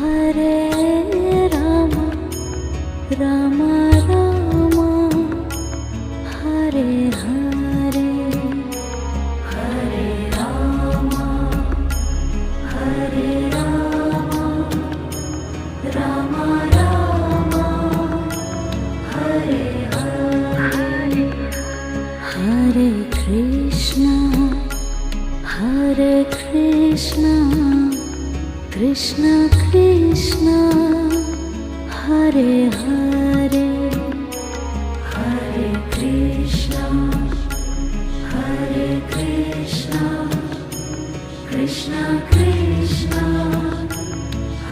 Hare Rama Rama Rama Hare Hare Hare Rama Hare Rama Rama Rama Hare Hare Hare Krishna Krishna Krishna Hare Hare Hare Krishna Krishna Krishna